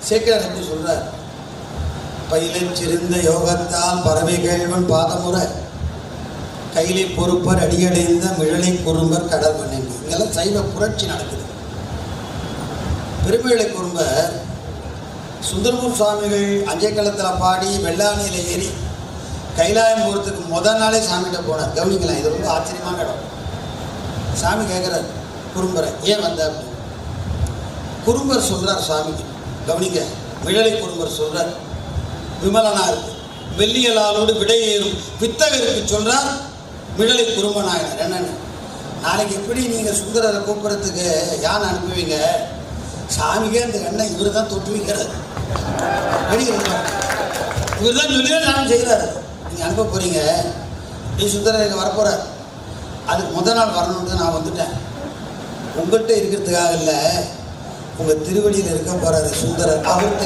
சேக்கிழார் எப்படி சொல்றார், பயிலச்சிருந்த யோகத்தால் பறவை கேள்வன் பாதமுறை கையிலை பொறுப்பர் அடியடைந்த மிழலை குறும்பர் கடல் வணங்கி. இங்கெல்லாம் சைவ புரட்சி நடக்குது. பெருமிழலை குறும்பர் சுந்தரமூர் சுவாமிகள் அஞ்சைக்களத்தில் பாடி வெள்ளானையில் ஏறி கைலாயம் போகிறதுக்கு முதல் நாளே சாமிகிட்ட போனார். கவனிக்கலாம், இது ரொம்ப ஆச்சரியமான இடம். சாமி கேட்குறார் குறும்பரை, ஏன் வந்த அப்படின்னு. குறும்பர் சொல்கிறார் சாமிக்கு, கவனிக்க, மிழலை குறும்பர் சொல்கிறார், விமலனார் வெள்ளியலாளோடு விடையேறும் வித்தகருக்கு சொல்கிறார் மிழலை குறும்பனாயினார். என்னென்னு, நாளைக்கு எப்படி நீங்கள் சுந்தரரை கூப்பிட்றதுக்கு யானை அனுப்புவீங்க, சாமிக்கே அந்த எண்ணெய் இவர் தான் தொட்டு வைக்கிறார். இவர் தான் சொல்லி சாமி செய்கிறாரு. நீங்கள் அனுப்ப போகிறீங்க, நீ சுந்தரர் இங்கே வரப்போகிறார், அதுக்கு முதல் நாள் வரணுன்ட்டு நான் வந்துட்டேன். உங்கள்கிட்ட இருக்கிறதுக்காக இல்லை, உங்கள் திருவடியில் இருக்க போகிறாரு சுந்தரர், அவர்கிட்ட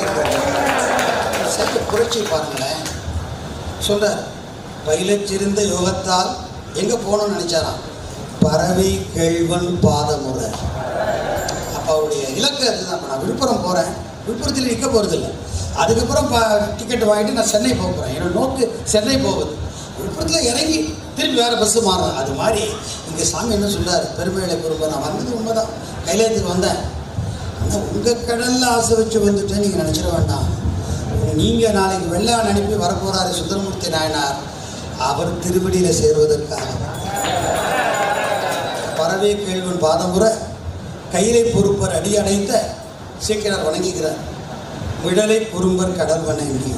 சேர்த்து புரட்சி பாருங்களேன். சொல்கிறார், பயிலச்சிருந்த யோகத்தால் எங்கே போகணும்னு நினச்சாராம், பறவை கேள்வன் பாதமுறை. அப்போ அவருடைய இலக்கு அதுதான். நான் விழுப்புரம் போகிறேன், விழுப்புரத்தில் நிற்க போகிறதில்ல, அதுக்கப்புறம் டிக்கெட் வாங்கிட்டு நான் சென்னை போக போகிறேன், என்னோட நோக்கு சென்னை போகுது. விழுப்புரத்தில் இறங்கி திரும்பி வேறு பஸ்ஸு மாறுறேன். அது மாதிரி இங்கே சாமி என்ன சொல்கிறார், பெருமையில குறும்பர், நான் வந்தது உண்மைதான், கைலாயத்துக்கு வந்தேன், ஆனால் உங்கள் கடலில் ஆசை வச்சு வந்துட்டு நீங்கள் நினச்சிட வேண்டாம். நீங்கள் நாளைக்கு வெள்ளான் அனுப்பி வரப்போகிறாரு சுந்தரமூர்த்தி நாயனார், அவர் திருவடியில் சேருவதற்காக. பறவை கேள்வன் பாதமுறை கையிலை பொறுப்பர் அடி அடைந்த சேக்கிழார் வணங்குகிறார். மிழலை குறும்பர் கடல் வணங்கி.